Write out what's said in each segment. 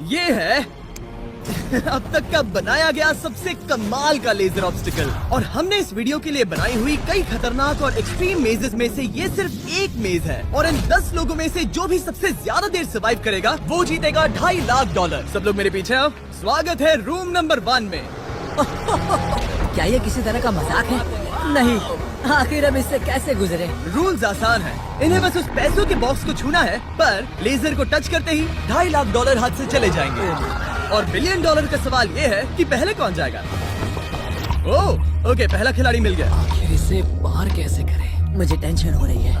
ये है अब तक का बनाया गया सबसे कमाल का लेजर ऑब्स्टिकल। और हमने इस वीडियो के लिए बनाई हुई कई खतरनाक और एक्सट्रीम मेजेस में से ये सिर्फ एक मेज है। और इन 10 लोगों में से जो भी सबसे ज्यादा देर सर्वाइव करेगा वो जीतेगा $2.5 लाख। सब लोग मेरे पीछे आओ। स्वागत है रूम नंबर 1 में। क्या ये किसी तरह का मजाक है? नहीं, आखिर हम इससे कैसे गुजरे? रूल्स आसान है, इन्हें बस उस पैसों के बॉक्स को छूना है, पर लेजर को टच करते ही $2.5 लाख हाथ से चले जाएंगे। और $1 बिलियन का सवाल ये है कि पहले कौन जाएगा। ओह ओके, पहला खिलाड़ी मिल गया। आखिर इसे पार कैसे करें? मुझे टेंशन हो रही है।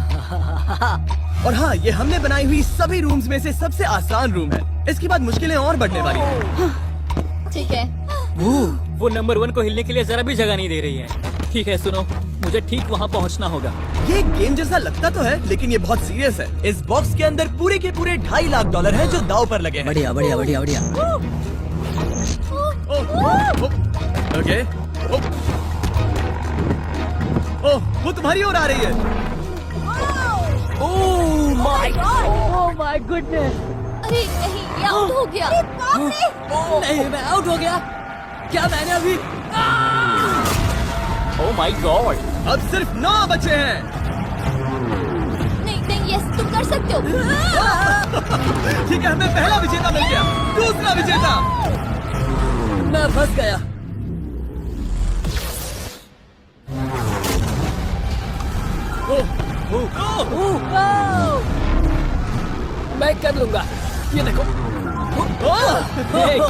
और हाँ, ये हमने बनाई हुई सभी रूम्स में से सबसे आसान रूम है। इसके बाद मुश्किलें और बढ़ने वाली हैं। ठीक है। वो नंबर 1 को हिलने के लिए जरा भी जगह नहीं दे रही है। ठीक है, सुनो, मुझे ठीक वहाँ पहुँचना होगा। ये गेम जैसा लगता तो है, लेकिन ये बहुत सीरियस है। इस बॉक्स के अंदर पूरे के पूरे $2.5 लाख हैं जो दांव पर लगे हैं। बढ़िया बढ़िया बढ़िया बढ़िया। ओके। ओह, वो तुम्हारी ओर आ रही है। Oh my oh goodness. अरे नहीं, ये आउट हो गया। नहीं, मैं आउट हो गया। क्या मैंने अभी? Oh my God. अब सिर्फ 9 बचे हैं। नहीं नहीं, यस तुम कर सकते हो। ठीक है, हमें पहला विजेता मिल गया। दूसरा विजेता। मैं फंस गया। मैं कर लूंगा। ये देखो।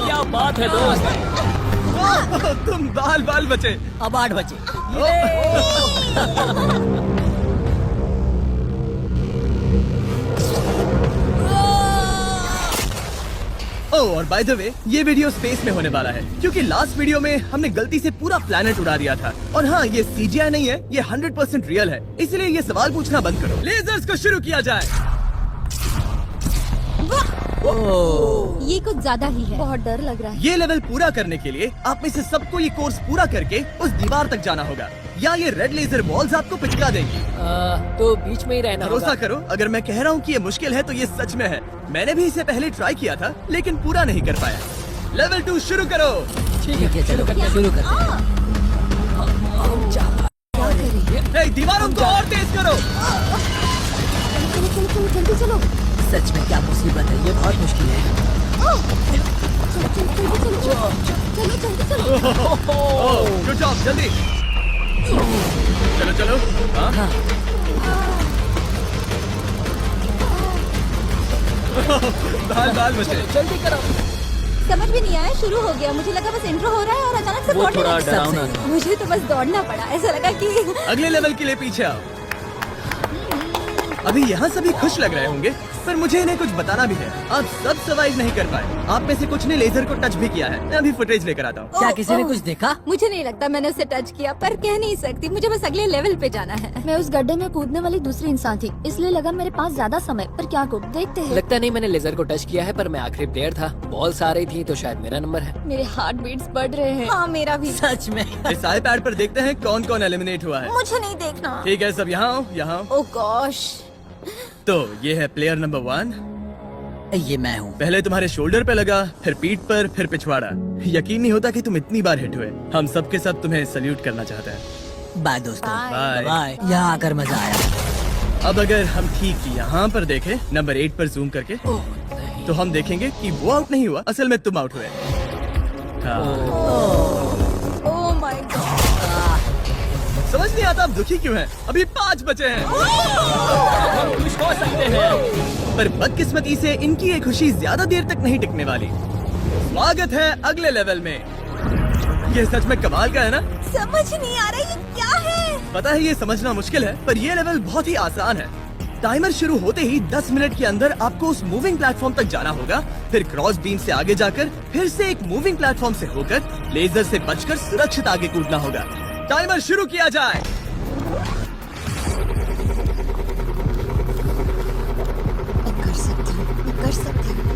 क्या बात है दोस्त। तुम बाल बचे। अब 8 बचे। ओह, और बाय द वे, ये वीडियो स्पेस में होने वाला है, क्योंकि लास्ट वीडियो में हमने गलती से पूरा प्लेनेट उड़ा दिया था। और हाँ, ये CGI नहीं है, ये 100% रियल है। इसलिए ये सवाल पूछना बंद करो। लेजर्स को शुरू किया जाए। ये कुछ ज्यादा ही है। बहुत डर लग रहा है। ये लेवल पूरा करने के लिए आप में से सबको ये कोर्स पूरा करके उस दीवार तक जाना होगा, या ये रेड लेजर बॉल्स आपको पिचका देंगी। तो बीच में ही रहना होगा। भरोसा करो, अगर मैं कह रहा हूँ कि ये मुश्किल है तो ये सच में है। मैंने भी इसे पहले ट्राई किया था, लेकिन पूरा नहीं कर पाया। लेवल 2 शुरू करो। ठीक है, चलो शुरू करते हैं। हे, दीवारों को और तेज करो। चलो चलो जल्दी चलो। सच में क्या मुसीबत है, ये बहुत मुश्किल है। चलो जल्दी चलो। गुड जॉब, जल्दी चलो चलो। हाँ। बाल बचे। जल्दी करो। समझ भी नहीं आया, शुरू हो गया। मुझे लगा बस इंट्रो हो रहा है और अचानक से वो दौड़ने थोड़ा लगा। डरावना था। मुझे तो बस दौड़ना पड़ा। ऐसा लगा कि अगले लेवल के लिए पीछे आओ। अभी यहाँ सभी खुश लग रहे होंगे, पर मुझे इन्हें कुछ बताना भी है। आप सब सर्वाइव नहीं कर पाए। आप में से कुछ ने लेजर को टच भी किया है। मैं अभी फुटेज लेकर आता हूँ। क्या किसी ने कुछ देखा? मुझे नहीं लगता मैंने उसे टच किया, पर कह नहीं सकती। मुझे बस अगले लेवल पे जाना है। मैं उस गड्ढे में कूदने वाली दूसरी इंसान थी, इसलिए लगा मेरे पास ज्यादा समय। पर क्या करूं, देखते हैं। लगता नहीं मैंने लेजर को टच किया है, पर मैं आखिरी प्लेयर था। बॉल्स आ रही थी तो शायद मेरा नंबर है। मेरे हार्ट बीट्स बढ़ रहे हैं। हाँ, मेरा भी। सच में। इस iPad पर देखते हैं कौन कौन एलिमिनेट हुआ है। मुझे नहीं देखना। ठीक है, सब यहाँ आओ, यहाँ आओ। ओह गॉश। तो ये है प्लेयर नंबर 1। ये मैं हूँ। पहले तुम्हारे शोल्डर पे लगा, फिर पीठ पर, फिर पिछवाड़ा। यकीन नहीं होता कि तुम इतनी बार हिट हुए। हम सब के सब तुम्हें सल्यूट करना चाहते हैं। बाय दोस्तों। बाय। बाय। यहाँ आकर मजा आया। अब अगर हम ठीक यहाँ पर देखें, नंबर 8 पर जूम करके, तो हम देखेंगे कि वो आउट नहीं हुआ, असल में तुम आउट हुए। हाँ। Oh my God. समझ नहीं आता आप दुखी क्यों हैं? अभी 5 बचे हैं। हम खुश हो सकते हैं, पर बदकिस्मती से इनकी ये खुशी ज्यादा देर तक नहीं टिकने वाली। स्वागत है अगले लेवल में। ये सच में कमाल का है ना? समझ नहीं आ रहा ये क्या है। पता है ये समझना मुश्किल है, पर ये लेवल बहुत ही आसान है। टाइमर शुरू होते ही 10 मिनट के अंदर आपको उस मूविंग प्लेटफॉर्म तक जाना होगा, फिर क्रॉस बीम से आगे जाकर फिर से एक मूविंग प्लेटफॉर्म से होकर लेजर से बचकर सुरक्षित आगे कूदना होगा। टाइमर शुरू किया जाए। कर सकती हूँ।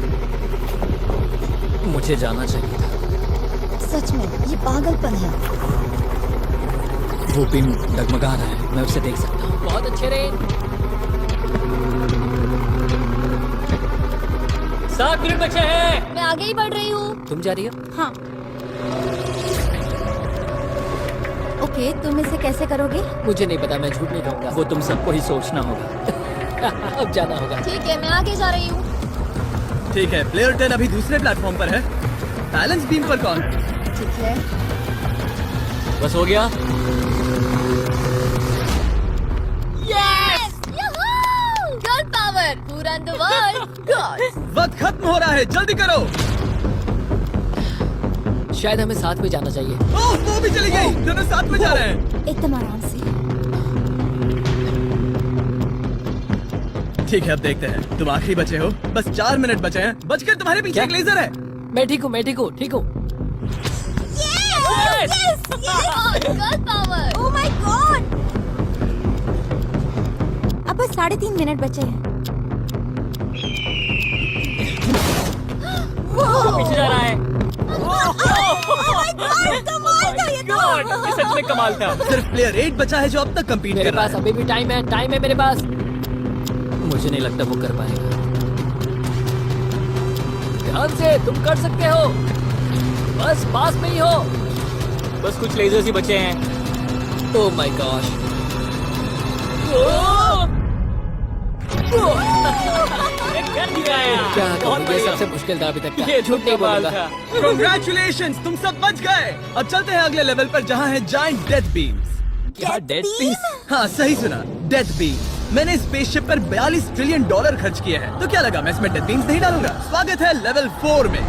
मुझे जाना चाहिए था। सच में ये पागलपन है। वो पिन डगमगा रहा है, मैं उसे देख सकता हूँ। बहुत अच्छे रे। 7 मिनट बचे हैं। मैं आगे ही बढ़ रही हूँ। तुम जा रही हो? हाँ। ओके, तुम इसे कैसे करोगे? मुझे नहीं पता, मैं झूठ नहीं कहूँगा। वो तुम सबको ही सोचना होगा। अब जाना होगा। ठीक है, मैं आगे जा रही हूँ। ठीक है, प्लेयर 10 अभी दूसरे प्लेटफॉर्म पर है। बैलेंस बीम पर कौन? ठीक है। बस हो गया। Yes! Girl power! Who run the world? Girls! वक्त खत्म हो रहा है, जल्दी करो। शायद हमें साथ में जाना चाहिए। ओह, वो भी चली गई। दोनों साथ में जा रहे हैं। एकदम आराम से। ठीक है, अब देखते हैं। तुम आखिरी बचे हो। बस 4 मिनट बचे हैं। बचकर तुम्हारे पीछे क्या? एक लेजर है। मैं ठीक हूँ, मैं ठीक हूँ, ठीक हूँ। Girl power! Oh my God! अब बस 3.5 मिनट बचे हैं। पीछे जा रहा है। कमाल था ये तो! God, ये सच में कमाल था। सिर्फ प्लेयर 8 बचा है जो अब तक कम्पीट मेरे कर रहा पास है। अभी भी टाइम है मेरे पास। मुझे नहीं लगता वो कर पाएगा। ध्यान से, तुम कर सकते हो। बस पास में ही हो। बस कुछ लेजर्स ही बचे हैं। Oh my gosh. कर दिया यार। क्या बहुत कहूँ, ये बढ़िया। सबसे मुश्किल था अभी तक का। ये झूठ नहीं कमाल बोलूंगा। था। Congratulations, तुम सब बच गए। अब चलते हैं अगले लेवल पर जहाँ है जायंट डेथ बीम्स। क्या डेड पीस? हाँ, सही सुना, डेथ बीम। मैंने स्पेसशिप पर $42 ट्रिलियन खर्च किए हैं। तो क्या लगा मैं इसमें डेथ बीम्स नहीं डालूंगा? स्वागत है लेवल 4 में।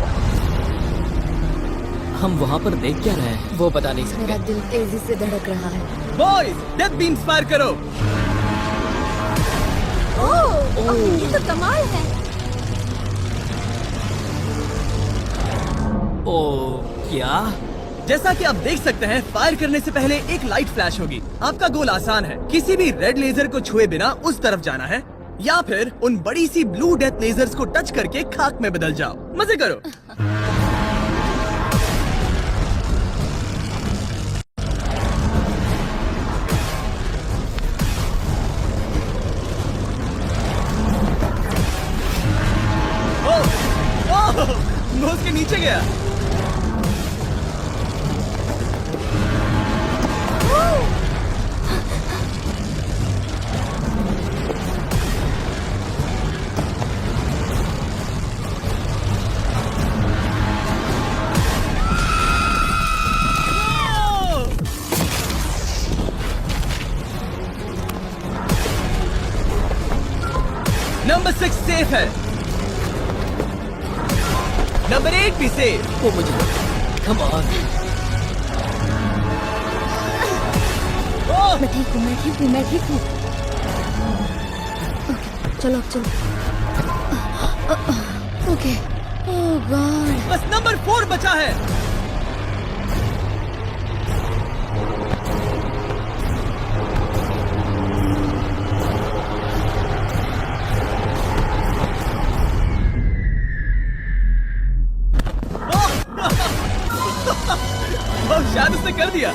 हम वहाँ पर देख क्या रहे हैं? वो बता नहीं सकते। मेरा दिल तेजी से धड़क रहा है। बॉयज, डेथ बीम्स फायर करो। ओह, ये तो कमाल है। ओ क्या? जैसा कि आप देख सकते हैं, फायर करने से पहले एक लाइट फ्लैश होगी। आपका गोल आसान है, किसी भी रेड लेजर को छुए बिना उस तरफ जाना है, या फिर उन बड़ी सी ब्लू डेथ लेजर्स को टच करके खाक में बदल जाओ। मजे करो। नोज के नीचे गया। नंबर 6 सेफ है। नंबर 8 भी सेफ। वो मुझे कम ऑन। मैं ठीक हूँ, मैं ठीक हूँ, मैं ठीक हूँ। चलो अब चलो। ओके। ओह गॉड। बस नंबर 4 बचा है। शायद उसने कर दिया।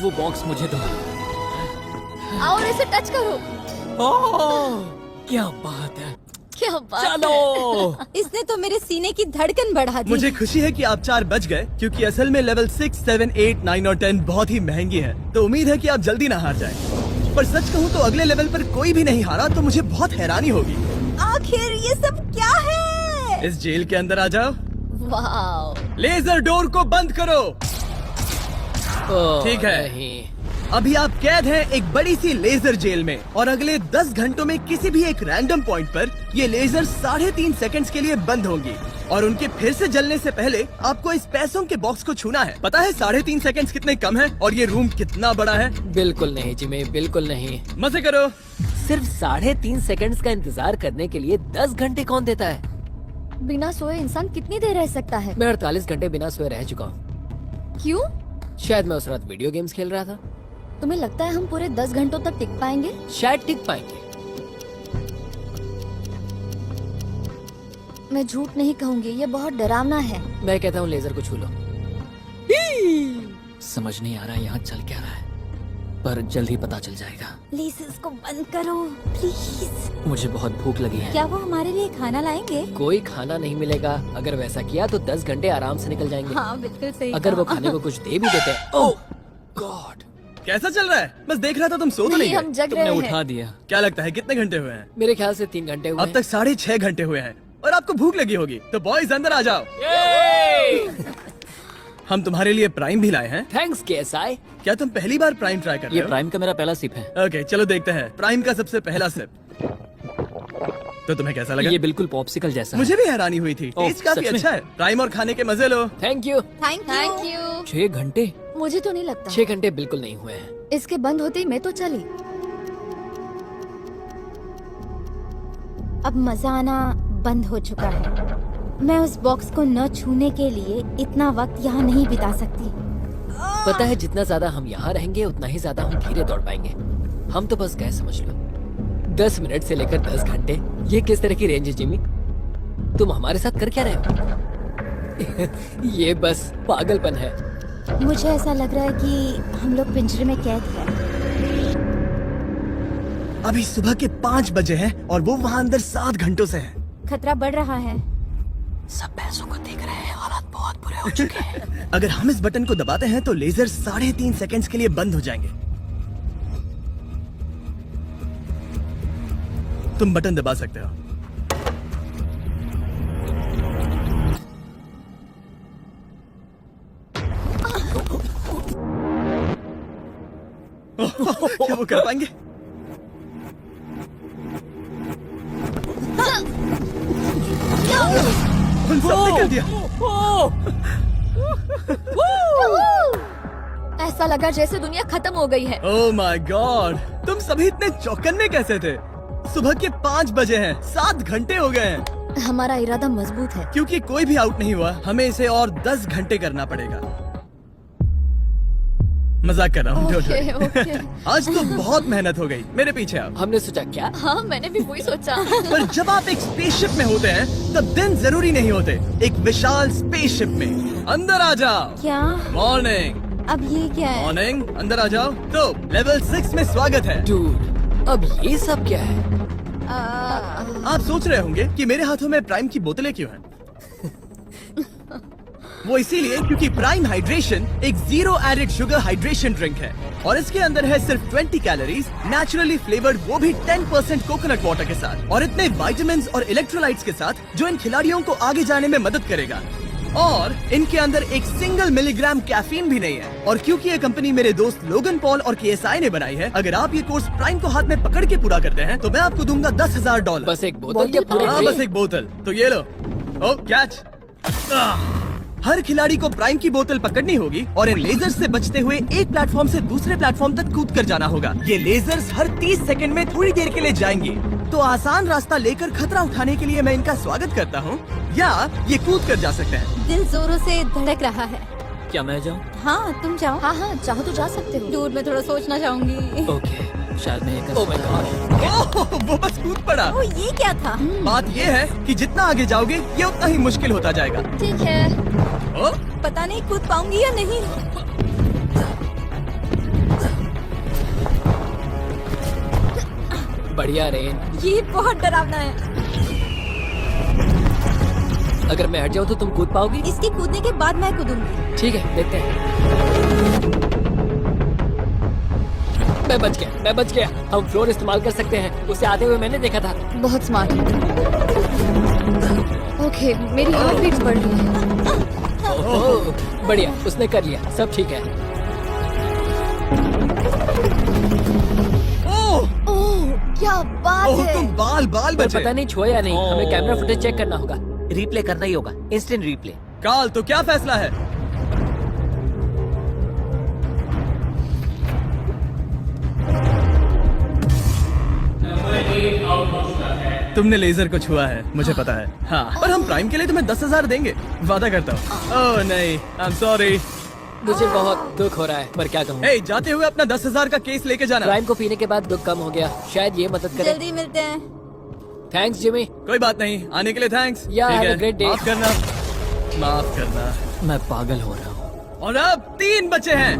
वो बॉक्स मुझे दो। और इसे टच करो। ओह, क्या बात है। क्या बात चलो। है। इसने तो मेरे सीने की धड़कन बढ़ा दी। मुझे खुशी है कि आप 4 बच गए, क्योंकि असल में लेवल 6, 7, 8, 9 और 10 बहुत ही महंगी है। तो उम्मीद है कि आप जल्दी ना हार जाएं। पर सच कहूँ तो अगले लेवल पर कोई भी नहीं हारा तो मुझे बहुत हैरानी होगी। आखिर ये सब क्या है? इस जेल के अंदर आ जाओ। वाओ। लेजर डोर को बंद करो। ओह, ठीक है। नहीं। अभी आप कैद हैं एक बड़ी सी लेजर जेल में, और अगले 10 घंटों में किसी भी एक रैंडम पॉइंट पर ये लेजर 3.5 सेकंड्स के लिए बंद होंगी, और उनके फिर से जलने से पहले आपको इस पैसों के बॉक्स को छूना है। पता है 3.5 सेकंड्स कितने कम है, और ये रूम कितना बड़ा है? बिल्कुल नहीं जिमी, बिल्कुल नहीं। मजे करो। सिर्फ 3.5 सेकंड्स का इंतजार करने के लिए 10 घंटे कौन देता है? बिना सोए इंसान कितनी देर रह सकता है? मैं 48 घंटे बिना सोए रह चुका हूँ। क्यों? शायद मैं उस रात वीडियो गेम्स खेल रहा था। तुम्हें लगता है हम पूरे 10 घंटों तक टिक पाएंगे? शायद टिक पाएंगे। मैं झूठ नहीं कहूंगी, ये बहुत डरावना है। मैं कहता हूँ लेजर को छू लो। समझ नहीं आ रहा यहाँ चल क्या रहा है। पर जल्द ही पता चल जाएगा। प्लीज इसको बंद करो प्लीज। मुझे बहुत भूख लगी है। क्या वो हमारे लिए खाना लाएंगे? कोई खाना नहीं मिलेगा। अगर वैसा किया तो 10 घंटे आराम से निकल जाएंगे। हाँ बिल्कुल सही। अगर वो कहा। खाने को कुछ दे भी देते। ओह गॉड, कैसा चल रहा है? बस देख रहा था, तुम सो तो नहीं नहीं, हम गए? जग तुमने रहे उठा हैं। दिया। क्या लगता है कितने घंटे हुए हैं? मेरे ख्याल से 3 घंटे हुए अब तक 6.5 घंटे हुए हैं और आपको भूख लगी होगी। तो बॉयज अंदर आ जाओ, हम तुम्हारे लिए प्राइम भी लाए हैं। Thanks KSI। क्या तुम पहली बार प्राइम ट्राई कर रहे ये हो? प्राइम का मेरा पहला सिप है। ओके चलो देखते हैं प्राइम का सबसे पहला सिप। तो तुम्हें कैसा लगा? ये बिल्कुल पॉप्सिकल जैसा मुझे भी हैरानी हुई थी। ओह, टेस्ट काफी सच में? अच्छा है। प्राइम और खाने के मजे लो। Thank you. Thank you. 6 घंटे? मुझे तो नहीं लगता। 6 घंटे बिल्कुल नहीं हुए हैं। इसके बंद होते ही मैं तो चली। अब मजा आना बंद हो चुका है। मैं उस बॉक्स को न छूने के लिए इतना वक्त यहाँ नहीं बिता सकती। पता है जितना ज्यादा हम यहाँ रहेंगे उतना ही ज्यादा हम धीरे दौड़ पाएंगे। हम तो बस गए समझ लो। 10 मिनट से लेकर 10 घंटे, ये किस तरह की रेंज है जिमी? तुम हमारे साथ कर क्या रहे हो? ये बस पागलपन है। मुझे ऐसा लग रहा है कि हम लोग पिंजरे में कैद हैं। अभी सुबह के 5 बजे हैं और वो वहाँ अंदर 7 घंटों से है। खतरा बढ़ रहा है। सब पैसों को देख रहे हैं, हालात बहुत बुरे हो चुके हैं। अगर हम इस बटन को दबाते हैं तो लेजर 3.5 सेकंड्स के लिए बंद हो जाएंगे। तुम बटन दबा सकते हो। क्या वो कर पाएंगे? उन सब ने कर दिया। ऐसा लगा जैसे दुनिया खत्म हो गई है। ओह माय गॉड, तुम सभी इतने चौकन्ने कैसे थे? सुबह के 5 बजे हैं, 7 घंटे हो गए हैं। हमारा इरादा मजबूत है। क्योंकि कोई भी आउट नहीं हुआ, हमें इसे और 10 घंटे करना पड़ेगा। मजाक कर रहा हूँ, don't worry। ओके। आज तो बहुत मेहनत हो गई। मेरे पीछे आओ। हमने सोचा क्या? हाँ मैंने भी वही सोचा। पर जब आप एक स्पेसशिप में होते हैं तब दिन जरूरी नहीं होते। एक विशाल स्पेसशिप में अंदर आ जाओ। क्या? मॉर्निंग अब ये क्या है? मॉर्निंग, अंदर आ जाओ। तो लेवल 6 में स्वागत है। डूड, अब ये सब क्या है? आप सोच रहे होंगे कि मेरे हाथों में प्राइम की बोतलें क्यों हैं? वो इसीलिए क्योंकि प्राइम हाइड्रेशन एक 0 एडेड शुगर हाइड्रेशन ड्रिंक है और इसके अंदर है सिर्फ 20 कैलोरीज, नेचुरली फ्लेवर्ड, वो भी 10% कोकोनट वाटर के साथ, और इतने विटामिन्स और इलेक्ट्रोलाइट्स के साथ जो इन खिलाड़ियों को आगे जाने में मदद करेगा। और इनके अंदर एक सिंगल मिलीग्राम कैफीन भी नहीं है। और क्योंकि ये कंपनी मेरे दोस्त लोगन पॉल और KSI ने बनाई है, अगर आप ये कोर्स प्राइम को हाथ में पकड़ के पूरा करते हैं तो मैं आपको दूंगा $10,000। बस एक बोतल या पूरे हाँ, ड्रिंक? बस एक बोतल। तो ये लो। ओ कैच। हर खिलाड़ी को प्राइम की बोतल पकड़नी होगी और इन लेजर्स से बचते हुए एक प्लेटफॉर्म से दूसरे प्लेटफॉर्म तक कूद कर जाना होगा। ये लेजर्स हर 30 सेकंड में थोड़ी देर के लिए जाएंगे। तो आसान रास्ता लेकर खतरा उठाने के लिए मैं इनका स्वागत करता हूँ, या ये कूद कर जा सकते हैं। दिल जोरों से धड़क रहा है। क्या मैं जाऊँ? हाँ तुम जाओ। हाँ हाँ चाहो तो जा सकते हो। दूर में थोड़ा सोचना चाहूंगी। ओके, शायद मैं ये कर ओह माय गॉड। ओह, वो बस कूद पड़ा। ओ ये क्या था? बात ये है कि जितना आगे जाओगे ये उतना ही मुश्किल होता जाएगा। ठीक है। ओ, पता नहीं कूद पाऊंगी या नहीं। बढ़िया रेन। ये बहुत डरावना है। अगर मैं हट जाऊँ तो तुम कूद पाओगी? इसके कूदने के बाद मैं कूदूंगी। ठीक है, देखते हैं। मैं बच गया। हम फ्लोर इस्तेमाल कर सकते हैं, उसे आते हुए मैंने देखा था। बहुत स्मार्ट। ओके मेरी हार्ट बीट्स बढ़ रही है। ओह, बढ़िया, उसने कर लिया, सब ठीक है। ओह, ओह क्या बात ओह, है। तुम बाल पर बचे। पता नहीं छुआ या नहीं, हमें कैमरा फुटेज चेक करना होगा। रिप्ले करना ही होगा, इंस्टेंट रिप्ले। काल, तो क्या फैसला है? तुमने लेजर को छुआ है, मुझे पता है। हाँ, पर हम प्राइम के लिए तुम्हें 10,000 देंगे, वादा करता हूँ। ओह नहीं, आई एम सॉरी। मुझे बहुत दुख हो रहा है, पर क्या कहूँ। हे, जाते हुए अपना 10,000 का केस लेके जाना। प्राइम को पीने के बाद दुख कम हो गया, शायद ये मदद करे। जल्दी मिलते हैं। Thanks Jimmy. कोई बात नहीं, आने के लिए थैंक्स। Yeah, ठीक have है, a great day. माफ करना, माफ करना। मैं पागल हो रहा हूँ। और अब 3 बचे हैं।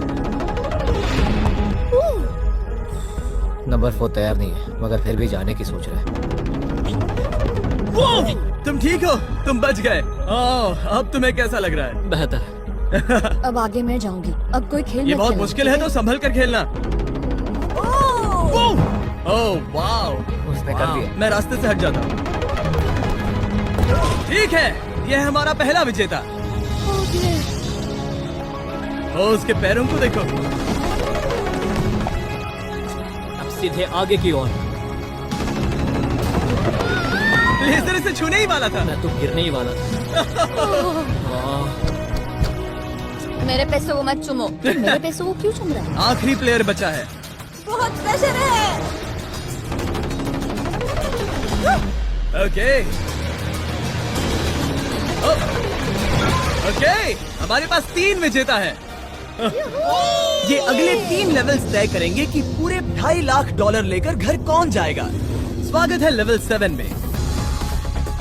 नंबर 4 तैयार नहीं है, मगर फिर भी जाने की सोच रहा है। तुम ठीक हो? तुम बच गए। ओह, अब तुम्हें कैसा लग रहा है? बेहतर। अब आगे मैं जाऊंगी। अब कोई खेल ये मत बहुत खेलना, मुश्किल है, ठीक तो संभल कर खेलना। ओह वाओ, उसने कर दिया। मैं रास्ते से हट जाता हूँ। ठीक है, यह है हमारा पहला विजेता। ओके। ओ, उसके पैरों को देखो। अब सीधे आगे की ओर। लेजर इसे छूने ही वाला था। मैं तो गिरने ही वाला था। वाह, मेरे पैसों को मत चुमो। मेरे पैसों को क्यों चुम रहा है? आखिरी प्लेयर बचा है। बहुत प्रेशर है। ओके ओके, हमारे पास 3 विजेता है। ये अगले 3 लेवल्स तय करेंगे कि पूरे $2.5 लाख लेकर घर कौन जाएगा। स्वागत है लेवल 7 में।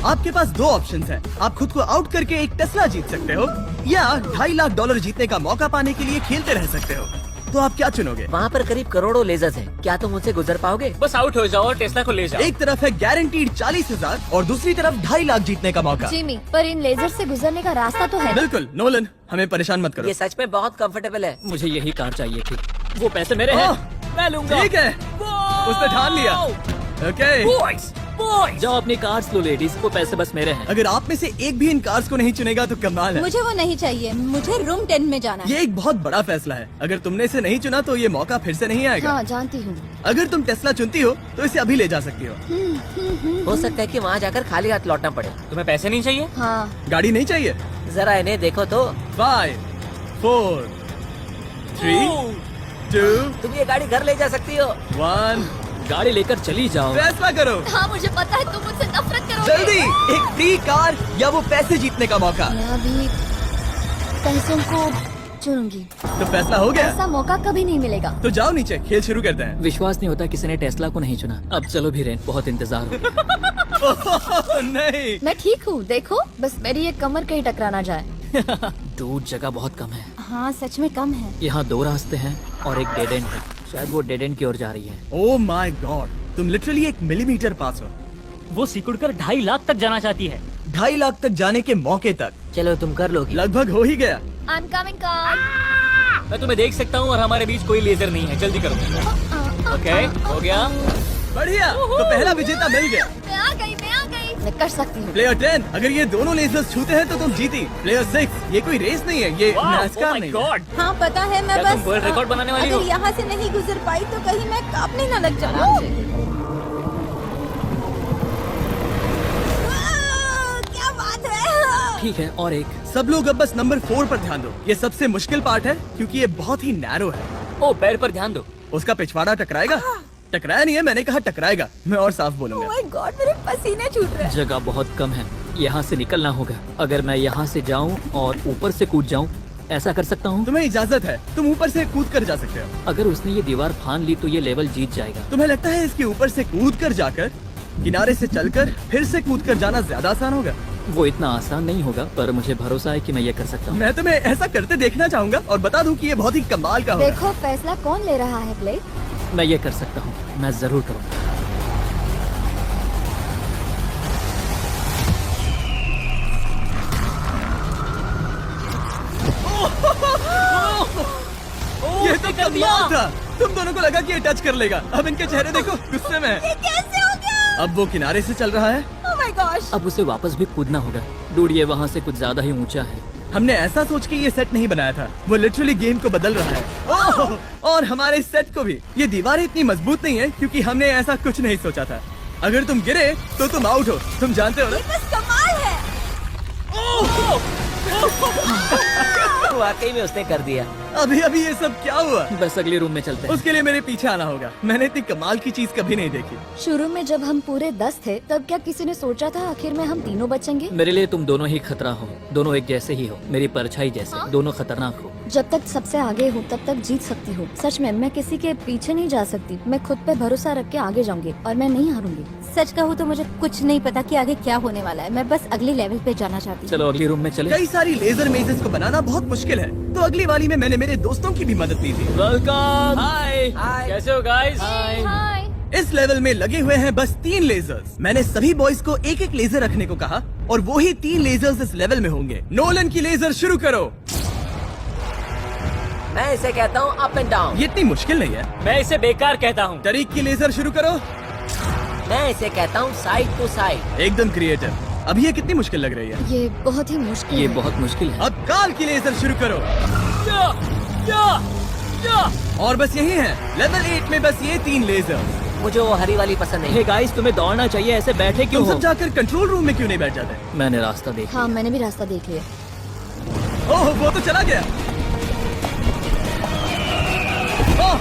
आपके पास 2 ऑप्शंस हैं। आप खुद को आउट करके एक टेस्ला जीत सकते हो, या $2.5 लाख जीतने का मौका पाने के लिए खेलते रह सकते हो। तो आप क्या चुनोगे? वहाँ पर करीब करोड़ों लेजर्स हैं। क्या तुम उनसे गुजर पाओगे? बस आउट हो जाओ और टेस्ला को ले जाओ। एक तरफ है गारंटीड 40,000 और दूसरी तरफ $2.5 लाख जीतने का मौका। जिमी, पर इन लेजर से गुजरने का रास्ता तो है। बिल्कुल नोलन, हमें परेशान मत करो। ये सच में बहुत कंफर्टेबल है। मुझे यही कार चाहिए थी। वो पैसे मेरे हैं, ओह, मैं लूंगा। ठीक है, उसने ठान लिया। ओके, बॉयज, बॉयज, जाओ अपनी कार्स लो लेडीज, वो पैसे बस मेरे हैं। अगर आप में से एक भी इन कार्स को नहीं चुनेगा तो कमाल है। मुझे वो नहीं चाहिए, मुझे रूम 10 में जाना है। ये एक बहुत बड़ा फैसला है। अगर तुमने इसे नहीं चुना तो ये मौका फिर से नहीं आएगा। हाँ जानती हूँ। अगर तुम टेस्ला चुनती हो तो इसे अभी ले जा सकती हो। हो सकता है कि वहाँ जाकर खाली हाथ लौटना पड़े। तुम्हें पैसे नहीं चाहिए? हाँ गाड़ी नहीं चाहिए? जरा इन्हें देखो तो। 5 4 3 2 तुम ये गाड़ी घर ले जा सकती हो। 1, गाड़ी लेकर चली जाओ। फैसला करो हाँ, मुझे पता है तुम मुझसे नफरत करोगे। जल्दी। एक फ्री कार या वो पैसे जीतने का मौका। मैं अभी पैसों को चुनूंगी। तो फैसला हो गया, ऐसा मौका कभी नहीं मिलेगा। तो जाओ नीचे, खेल शुरू करते हैं। विश्वास नहीं होता किसी ने टेस्ला को नहीं चुना। अब चलो भी रेन, बहुत इंतजार हो गया। नहीं, मैं ठीक हूँ, देखो बस मेरी ये कमर कहीं टकरा ना जाए। दूर जगह बहुत कम है। हाँ सच में कम है। यहाँ 2 रास्ते हैं और एक डेड एंड है। शायद वो डेड एंड की ओर जा रही है। ओह माय गॉड, तुम लिटरली 1 मिलीमीटर पास हो। वो सिकुड़कर 2.5 लाख तक जाना चाहती है। $2.5 लाख तक जाने के मौके तक चलो तुम कर लोगी। लगभग हो ही गया। I'm coming car। मैं तुम्हें देख सकता हूँ और हमारे बीच कोई लेजर नहीं है। जल्दी करो। ओके, हो गया। बढ़िया, तो पहला विजेता मिल गया। मैं आ गई। मैं कर सकती हूँ। प्लेयर 10, अगर ये दोनों लेजर्स छूते हैं तो तुम जीती। प्लेयर 6, ये कोई रेस नहीं है, ये NASCAR नहीं है। हाँ पता है, मैं क्या तुम बस वर्ल्ड रिकॉर्ड बनाने वाली हो? अगर यहाँ से नहीं गुजर पाई तो कहीं मैं कांपने न लग जाऊँ। क्या बात है। ठीक है, और एक। सब लोग अब बस नंबर 4 पर ध्यान दो। ये सबसे मुश्किल पार्ट है क्योंकि ये बहुत ही नैरो है। ओ, पैर पर ध्यान दो। उसका पिछवाड़ा टकराएगा। टकराया नहीं है, मैंने कहा टकराएगा। मैं और साफ बोलूंगा। Oh my God, मेरे पसीने छूट रहे हैं। जगह बहुत कम है, यहाँ से निकलना होगा। अगर मैं यहाँ से जाऊँ और ऊपर से कूद जाऊँ, ऐसा कर सकता हूँ? तुम्हें इजाजत है, तुम ऊपर से कूद कर जा सकते हो। अगर उसने ये दीवार फान ली तो ये लेवल जीत जाएगा। तुम्हें लगता है इसके ऊपर से कूद कर जाकर किनारे से चलकर फिर से कूद कर जाना ज्यादा आसान होगा? वो इतना आसान नहीं होगा, पर मुझे भरोसा है कि मैं ये कर सकता हूँ। मैं तुम्हें ऐसा करते देखना चाहूंगा और बता दूं कि ये बहुत ही कमाल का होगा। देखो फैसला कौन ले रहा है ब्लेक? मैं ये कर सकता हूँ, मैं जरूर करूँगा। ये तो कमाल था। तुम दोनों को लगा कि ये टच कर लेगा। अब इनके चेहरे देखो, गुस्से में है। कैसे हो गया? अब वो किनारे से चल रहा है। Oh my gosh! अब उसे वापस भी कूदना होगा। डूड, ये वहाँ से कुछ ज्यादा ही ऊंचा है। हमने ऐसा सोच के ये सेट नहीं बनाया था। वो लिटरली गेम को बदल रहा है। ओह! और हमारे सेट को भी। ये दीवारें इतनी मजबूत नहीं है क्योंकि हमने ऐसा कुछ नहीं सोचा था। अगर तुम गिरे तो तुम आउट हो, तुम जानते हो ना? बस कमाल है। वाकई में उसने कर दिया। अभी अभी ये सब क्या हुआ? बस अगले रूम में चलते हैं। उसके लिए मेरे पीछे आना होगा। मैंने इतनी कमाल की चीज कभी नहीं देखी। शुरू में जब हम पूरे 10 थे तब क्या किसी ने सोचा था आखिर में हम तीनों बचेंगे? मेरे लिए तुम दोनों ही खतरा हो, दोनों एक जैसे ही हो, मेरी परछाई जैसे, दोनों खतरनाक हो। जब तक सबसे आगे हूँ तब तक जीत सकती हूँ। सच में मैं किसी के पीछे नहीं जा सकती। मैं खुद पे भरोसा रख के आगे जाऊंगी और मैं नहीं हारूंगी। सच कहूँ तो मुझे कुछ नहीं पता कि आगे क्या होने वाला है। मैं बस अगले लेवल पे जाना चाहती हूँ। चलो अगली रूम में चले। कई सारी लेजर मेजेस को बनाना बहुत मुश्किल है, तो अगली वाली में मैंने मेरे दोस्तों की भी मदद ली थी। वेलकम। हाय। हाय। कैसे हो गाइस? हाय। इस लेवल में लगे हुए हैं बस 3 लेजर्स। मैंने सभी बॉयज को एक एक लेजर रखने को कहा और वो ही 3 लेजर्स इस लेवल में होंगे। नोलन की लेजर शुरू करो। मैं इसे कहता हूँ अप एंड डाउन। ये इतनी मुश्किल नहीं है। मैं इसे बेकार कहता हूँ। तरीक की लेजर शुरू करो। मैं इसे कहता हूँ साइड टू साइड। एकदम क्रिएटिव। अब ये कितनी मुश्किल लग रही है। ये बहुत ही मुश्किल ये है। बहुत मुश्किल है। अब काल की लेजर शुरू करो। या, या, या। और बस यही है लेवल 8 में, बस ये 3 लेजर। मुझे वो हरी वाली पसंद नहीं। हे गाइस, तुम्हें दौड़ना चाहिए, ऐसे बैठे क्यों तुम हो? सब जाकर कंट्रोल रूम में क्यों नहीं बैठ जाते? मैंने रास्ता देखा। हाँ, मैंने भी रास्ता देख लिया। ओह, वो तो चला गया। ओह,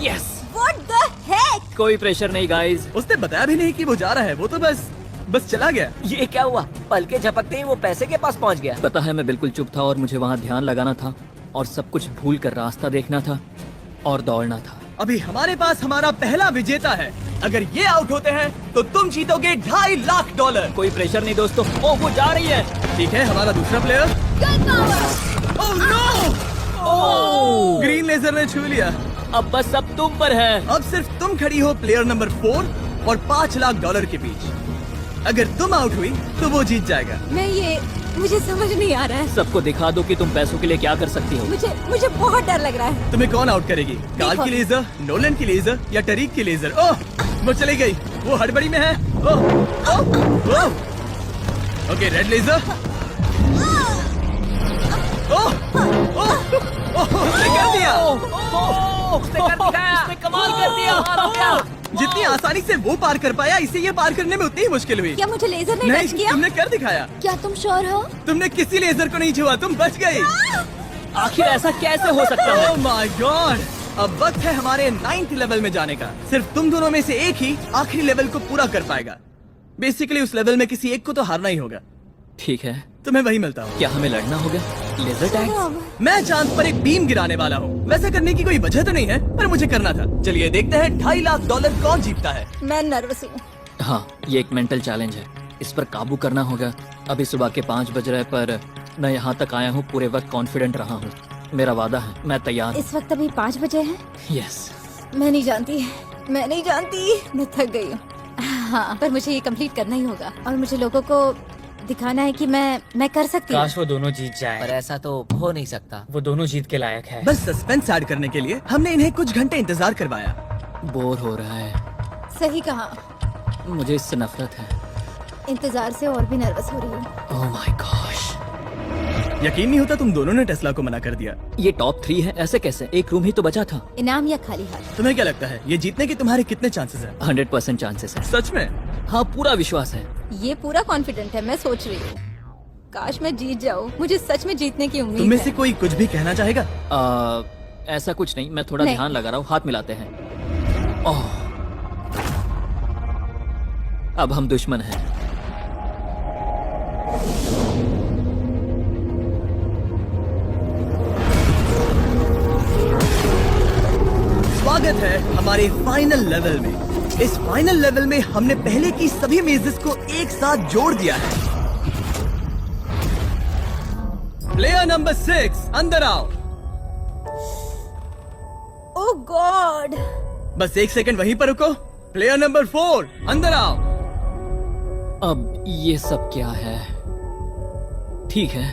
यस। What the heck? कोई प्रेशर नहीं गाइस। उसने बताया भी नहीं कि वो जा रहा है, वो तो बस चला गया। ये क्या हुआ? पल के झपकते ही वो पैसे के पास पहुँच गया। पता है, मैं बिल्कुल चुप था और मुझे वहाँ ध्यान लगाना था और सब कुछ भूल कर रास्ता देखना था और दौड़ना था। अभी हमारे पास हमारा पहला विजेता है। अगर ये आउट होते हैं तो तुम जीतोगे $2.5 लाख। कोई प्रेशर नहीं दोस्तों। ओह, वो जा रही है। ठीक है, हमारा दूसरा player. Oh no! Oh, green laser ने छू लिया। अब बस अब तुम पर है। अब सिर्फ तुम खड़ी हो प्लेयर नंबर 4 और $5 लाख के बीच। अगर तुम आउट हुई तो वो जीत जाएगा। मुझे समझ नहीं आ रहा है। सबको दिखा दो कि तुम पैसों के लिए क्या कर सकती हो। मुझे बहुत डर लग रहा है। तुम्हें कौन आउट करेगी? काल की लेजर, नोलन की लेजर या टरीक की लेजर? ओह, वो चली गई। वो हड़बड़ी में है। Oh, oh, oh. Okay, red laser. Oh, oh, oh, उसने कर दिया। उसने कर दिखाया। उसने कमाल कर दिया। जितनी आसानी से वो पार कर पाया, इसे ये पार करने में उतनी ही मुश्किल हुई। क्या मुझे लेजर ने नहीं, टच किया? तुमने कर दिखाया। क्या तुम श्योर हो? तुमने किसी लेजर को नहीं छुआ, तुम बच गई। आखिर ऐसा कैसे हो सकता है? Oh my God! अब वक्त है हमारे 9th लेवल में जाने का। सिर्फ तुम दोनों में से एक ही आखिरी लेवल को पूरा कर पाएगा। बेसिकली उस लेवल में किसी एक को तो हारना ही होगा। ठीक है, तुम्हें वही मिलता हो। क्या हमें लड़ना होगा? Laser tag? मैं चांद पर एक बीम गिराने वाला हूँ। वैसा करने की कोई वजह तो नहीं है, पर मुझे करना था। चलिए देखते हैं $2.5 लाख कौन जीतता है। मैं नर्वस हूँ। हाँ, ये एक मेंटल चैलेंज है। इस पर काबू करना होगा। अभी सुबह के 5 बज रहे, पर मैं यहाँ तक आया हूँ, पूरे वक्त कॉन्फिडेंट रहा हूँ। मेरा वादा है, मैं तैयार हूँ। इस वक्त अभी 5 बजे हैं। यस। मैं नहीं जानती, मैं थक गई हूँ। हाँ, पर मुझे ये कंप्लीट करना ही होगा और मुझे लोगों को दिखाना है कि मैं कर सकती हूँ। काश वो दोनों जीत पर जाए। ऐसा तो हो नहीं सकता। वो दोनों जीत के लायक है। बस सस्पेंस ऐड करने के लिए हमने इन्हें कुछ घंटे इंतजार करवाया। बोर हो रहा है। सही कहा। मुझे इससे नफरत है। इंतजार से और भी नर्वस हो रही हूँ। Oh my gosh. यकीन नहीं होता तुम दोनों ने टेस्ला को मना कर दिया। ये टॉप 3 है, ऐसे कैसे? एक रूम ही तो बचा था। इनाम या खाली हाथ? तुम्हें क्या लगता है ये जीतने के तुम्हारे कितने चांसेस हैं? 100% चांसेस है। सच में? हाँ, पूरा विश्वास है। ये पूरा कॉन्फिडेंट है। मैं सोच रही हूँ काश मैं जीत जाऊँ। मुझे सच में जीतने की तुम उम्मीद में है। से कोई कुछ भी कहना चाहेगा? ऐसा कुछ नहीं, मैं थोड़ा नहीं। ध्यान लगा रहा हूँ। हाथ मिलाते हैं। ओह, अब हम दुश्मन हैं। स्वागत है हमारे फाइनल लेवल में। इस फाइनल लेवल में हमने पहले की सभी मेजेस को एक साथ जोड़ दिया है। प्लेयर नंबर 6 अंदर आओ। ओह गॉड। बस 1 सेकंड वहीं पर रुको। प्लेयर नंबर 4 अंदर आओ। अब ये सब क्या है? ठीक है,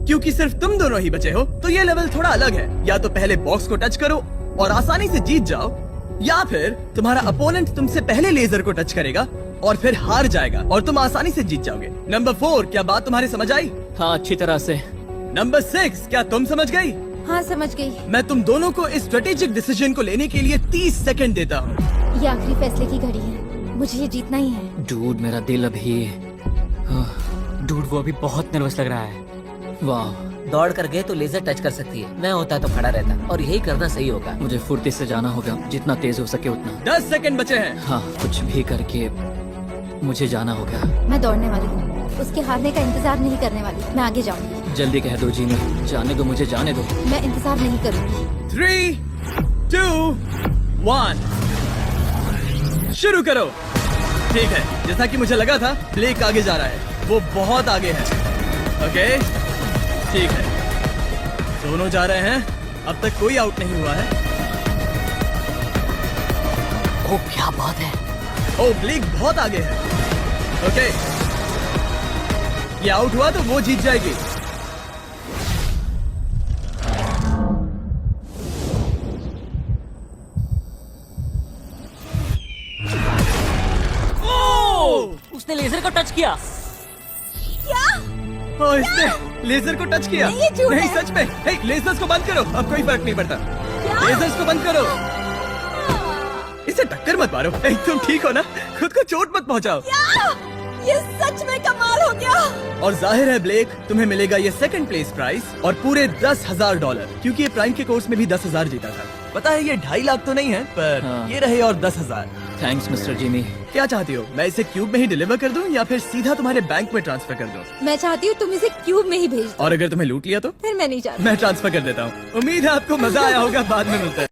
क्योंकि सिर्फ तुम दोनों ही बचे हो तो ये लेवल थोड़ा अलग है। या तो पहले बॉक्स को टच करो और आसानी से जीत जाओ, या फिर तुम्हारा अपोनेंट तुमसे पहले लेजर को टच करेगा और फिर हार जाएगा और तुम आसानी से जीत जाओगे। नंबर 4, क्या बात तुम्हारी समझ आई? हाँ, अच्छी तरह से। नंबर 6, क्या तुम समझ गई? हाँ, समझ गई। मैं तुम दोनों को इस स्ट्रेटेजिक डिसीजन को लेने के लिए 30 सेकंड देता हूँ। ये आखिरी फैसले की घड़ी है। मुझे ये जीतना ही है। डूड, मेरा दिल अभी। डूड, वो अभी बहुत नर्वस लग रहा है। वाह, दौड़ कर गए तो लेजर टच कर सकती है। मैं होता तो खड़ा रहता और यही करना सही होगा। मुझे फुर्ती से जाना होगा, जितना तेज हो सके उतना। 10 सेकंड बचे हैं। हाँ, कुछ भी करके मुझे जाना होगा। मैं दौड़ने वाली हूँ। उसके हारने का इंतजार नहीं करने वाली। मैं आगे जाऊंगी। जल्दी कह दो जीनी, जाने दो, मुझे जाने दो। मैं इंतजार नहीं करूंगी। 3, 2, 1 शुरू करो। ठीक है, जैसा कि मुझे लगा था, ब्लेक आगे जा रहा है। वो बहुत आगे है। ओके, ठीक है। दोनों जा रहे हैं, अब तक कोई आउट नहीं हुआ है। ओ क्या बात है। ओ ब्लेक बहुत आगे है। ओके, ये आउट हुआ तो वो जीत जाएगी। उसने लेजर को टच किया। ओ, इसने लेजर को टच किया। नहीं सच में। हे, लेजर्स को बंद करो, अब कोई फर्क नहीं पड़ता। लेजर्स को बंद करो। इसे टक्कर मत मारो। हे, तुम ठीक हो ना? खुद को चोट मत पहुंचाओ। ये सच में कमाल हो गया। और जाहिर है ब्लेक, तुम्हें मिलेगा ये सेकंड प्लेस प्राइस और पूरे $10,000, क्योंकि ये प्राइम के कोर्स में भी 10,000 जीता था। पता है ये 2.5 लाख तो नहीं है, पर हाँ। ये रहे और 10,000। Thanks mister Jimmy. क्या चाहती हो, मैं इसे क्यूब में ही डिलीवर कर दूं या फिर सीधा तुम्हारे बैंक में ट्रांसफर कर दूं? मैं चाहती हूँ तुम इसे क्यूब में ही भेज दो। और अगर तुम्हें लूट लिया तो फिर मैं नहीं चाहती। मैं ट्रांसफर कर देता हूँ। उम्मीद है आपको मजा आया होगा। बाद में मिलते हैं।